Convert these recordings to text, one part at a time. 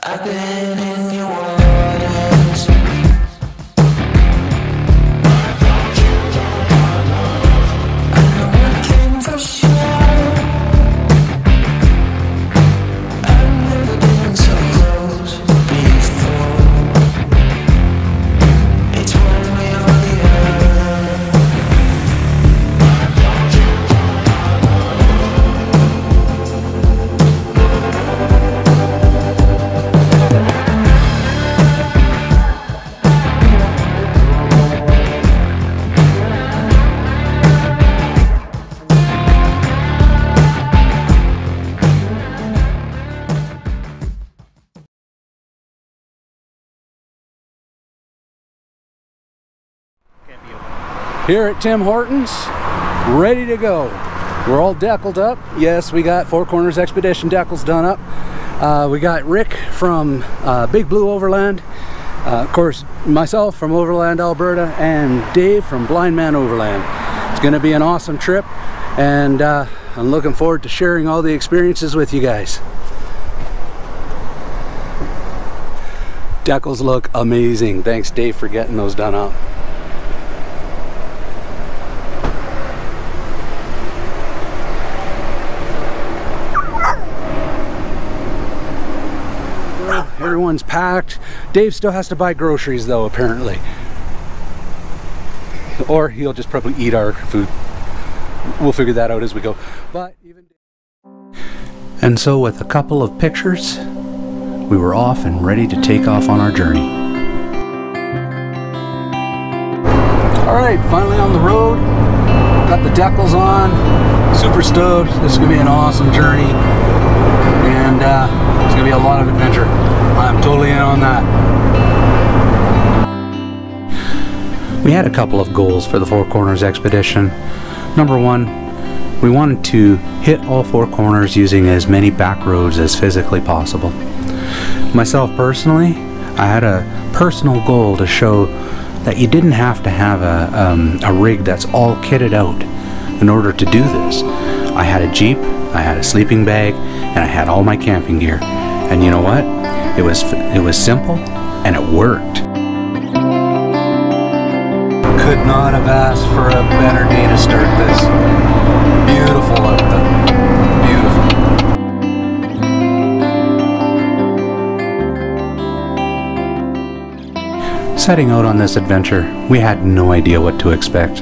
I've been in your waters. I know I came for sure. I've never been so close before. It's one way or the other. Here at Tim Hortons, ready to go. We're all deckled up. Yes, we got Four Corners Expedition decals done up. We got Rick from Big Blue Overland, of course myself from Overland, Alberta, and Dave from Blind Man Overland. It's going to be an awesome trip, and I'm looking forward to sharing all the experiences with you guys. Decals look amazing. Thanks Dave for getting those done up. Everyone's packed. Dave still has to buy groceries though, apparently. Or he'll just probably eat our food. We'll figure that out as we go. But even and so with a couple of pictures, we were off and ready to take off on our journey. Alright, finally on the road. Got the decals on. Super stoked. This is going to be an awesome journey. And it's going to be a lot of adventure. I'm totally in on that. We had a couple of goals for the Four Corners Expedition. Number one, we wanted to hit all four corners using as many back roads as physically possible. Myself personally, I had a personal goal to show that you didn't have to have a rig that's all kitted out in order to do this. I had a Jeep, I had a sleeping bag, and I had all my camping gear. And you know what? It was simple, and it worked. Could not have asked for a better day to start this. Beautiful out there. Beautiful. Setting out on this adventure, we had no idea what to expect.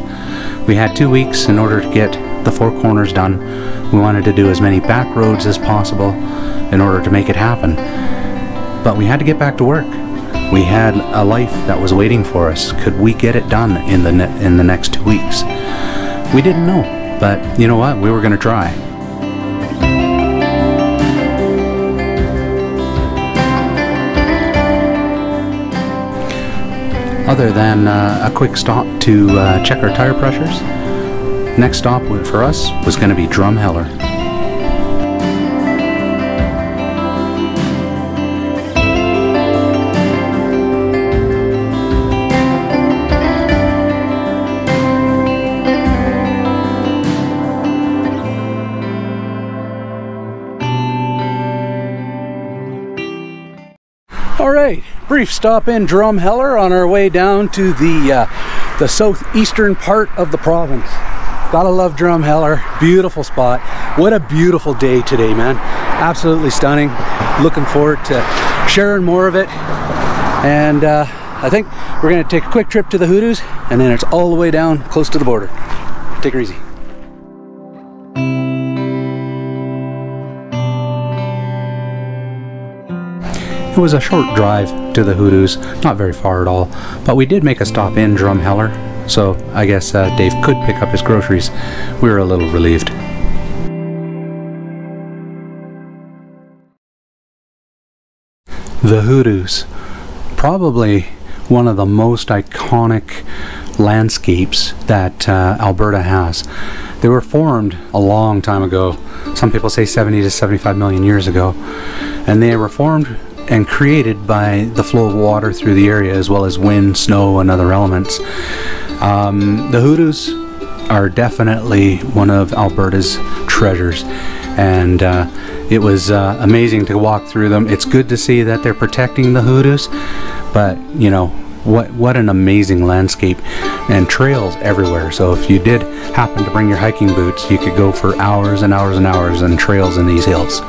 We had 2 weeks in order to get the four corners done. We wanted to do as many back roads as possible in order to make it happen. But we had to get back to work. We had a life that was waiting for us. Could we get it done in the next 2 weeks? We didn't know, but you know what? We were going to try. Other than a quick stop to check our tire pressures, next stop for us was going to be Drumheller. Alright, brief stop in Drumheller on our way down to the southeastern part of the province. Gotta love Drumheller, beautiful spot. What a beautiful day today, man. Absolutely stunning. Looking forward to sharing more of it. And I think we're gonna take a quick trip to the Hoodoos, and then it's all the way down close to the border. Take her easy. It was a short drive to the Hoodoos, not very far at all, but we did make a stop in Drumheller, so I guess Dave could pick up his groceries. We were a little relieved. The Hoodoos, probably one of the most iconic landscapes that Alberta has. They were formed a long time ago. Some people say 70 to 75 million years ago, and they were formed and created by the flow of water through the area, as well as wind, snow, and other elements. The Hoodoos are definitely one of Alberta's treasures, and it was amazing to walk through them. It's good to see that they're protecting the hoodoos, but you know, what an amazing landscape, and trails everywhere. So if you did happen to bring your hiking boots, you could go for hours and hours and hours on trails in these hills.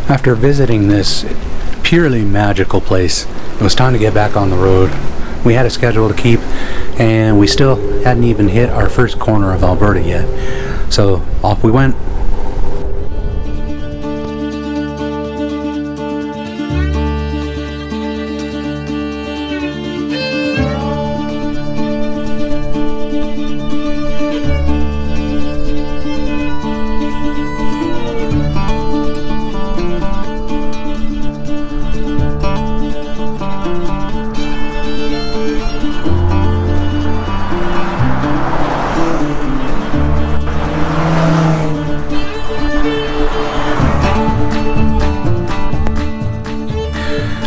After visiting this purely magical place, it was time to get back on the road. We had a schedule to keep, and we still hadn't even hit our first corner of Alberta yet. So off we went.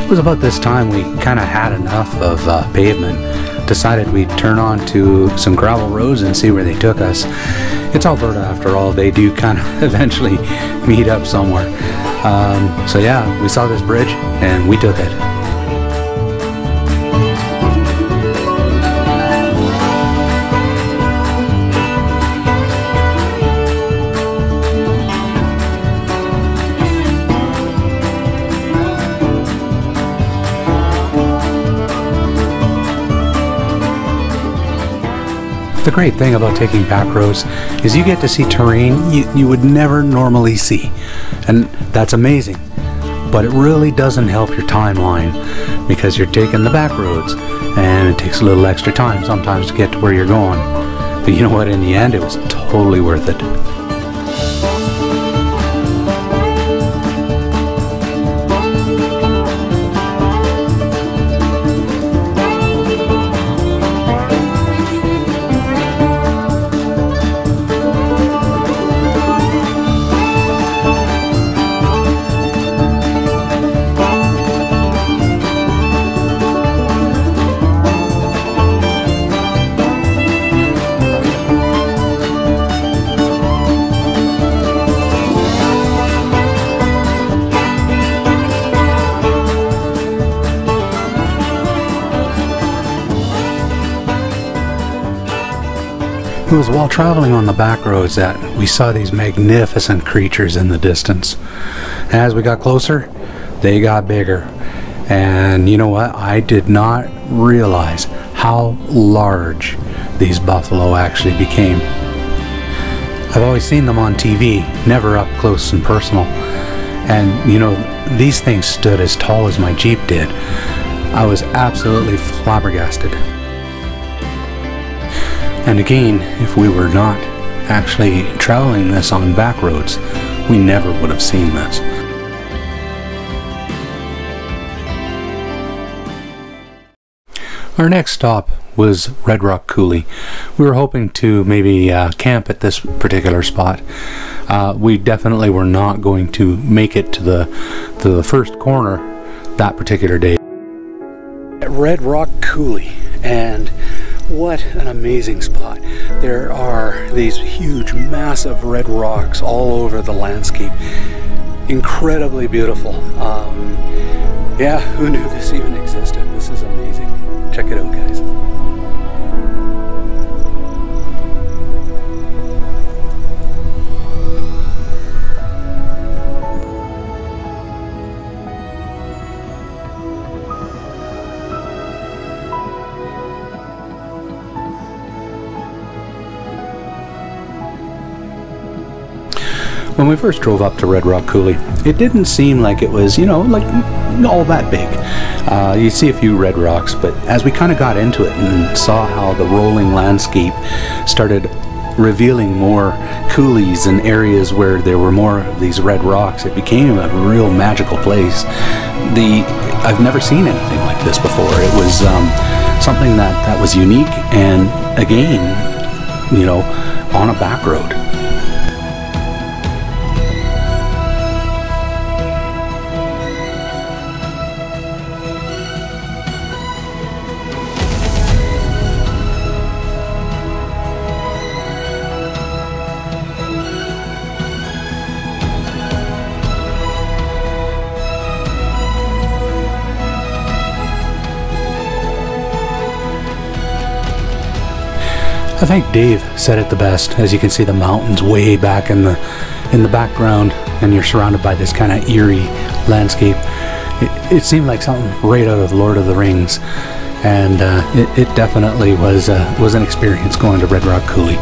It was about this time we kind of had enough of pavement, decided we'd turn on to some gravel roads and see where they took us. It's Alberta after all, they do kind of eventually meet up somewhere. So yeah, we saw this bridge and we took it. The great thing about taking back roads is you get to see terrain you would never normally see, and that's amazing. But it really doesn't help your timeline because you're taking the back roads and it takes a little extra time sometimes to get to where you're going. But you know what, in the end it was totally worth it. It was while traveling on the back roads that we saw these magnificent creatures in the distance. As we got closer, they got bigger. And you know what? I did not realize how large these buffalo actually became. I've always seen them on TV, never up close and personal. And you know, these things stood as tall as my Jeep did. I was absolutely flabbergasted. And again, if we were not actually traveling this on back roads, we never would have seen this. Our next stop was Red Rock Coulee. We were hoping to maybe camp at this particular spot. We definitely were not going to make it to the first corner that particular day. At Red Rock Coulee, and what an amazing spot. There are these huge, massive red rocks all over the landscape. Incredibly beautiful. Yeah, who knew this even existed? This is amazing. Check it out, guys. When we first drove up to Red Rock Coulee, it didn't seem like it was, you know, like all that big. You see a few red rocks, but as we kind of got into it and saw how the rolling landscape started revealing more coulees and areas where there were more of these red rocks, it became a real magical place. I've never seen anything like this before. It was something that was unique, and again, you know, on a back road. I think Dave said it the best. As you can see, the mountains way back in the background, and you're surrounded by this kind of eerie landscape. It seemed like something right out of Lord of the Rings, and it definitely was an experience going to Red Rock Coulee.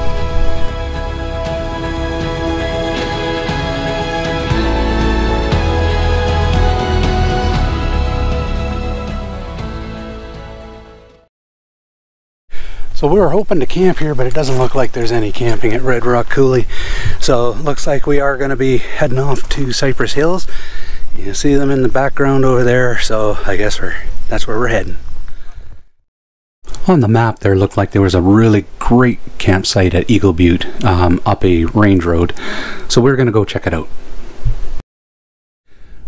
So we were hoping to camp here, but it doesn't look like there's any camping at Red Rock Coulee. So looks like we are going to be heading off to Cypress Hills. You see them in the background over there, so I guess that's where we're heading. On the map there looked like there was a really great campsite at Eagle Butte up a range road. So we're going to go check it out.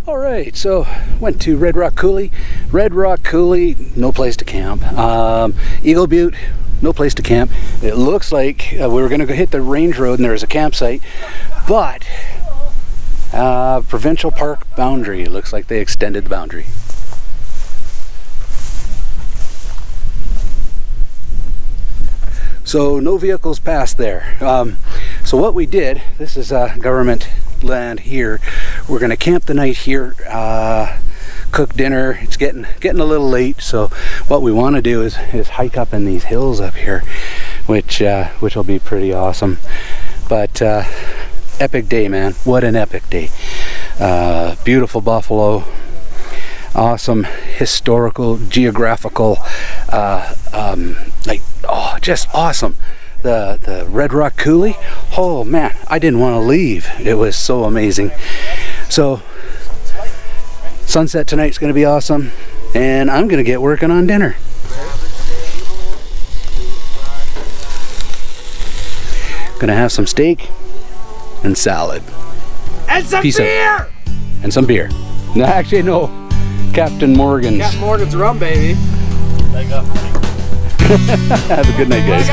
Alright, so went to Red Rock Coulee. Red Rock Coulee, no place to camp. Eagle Butte, no place to camp. It looks like we were going to go hit the range road and there's a campsite, but provincial park boundary. It looks like they extended the boundary. So no vehicles passed there. So what we did, this is government land here. We're going to camp the night here, cook dinner. It's getting a little late, so what we want to do is hike up in these hills up here, which will be pretty awesome. But epic day, man. What an epic day. Beautiful buffalo, awesome historical, geographical, just awesome. The Red Rock Coulee, oh man, I didn't want to leave. It was so amazing. So sunset tonight's going to be awesome, and I'm going to get working on dinner. Gonna have some steak and salad and some beer. And some beer. No, actually no, Captain Morgan's. Captain Morgan's rum, baby. Have a good night, guys.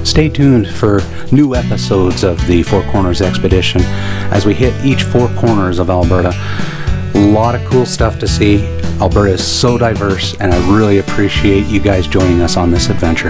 Stay tuned for new episodes of the Four Corners Expedition as we hit each four corners of Alberta. A lot of cool stuff to see. Alberta is so diverse, and I really appreciate you guys joining us on this adventure.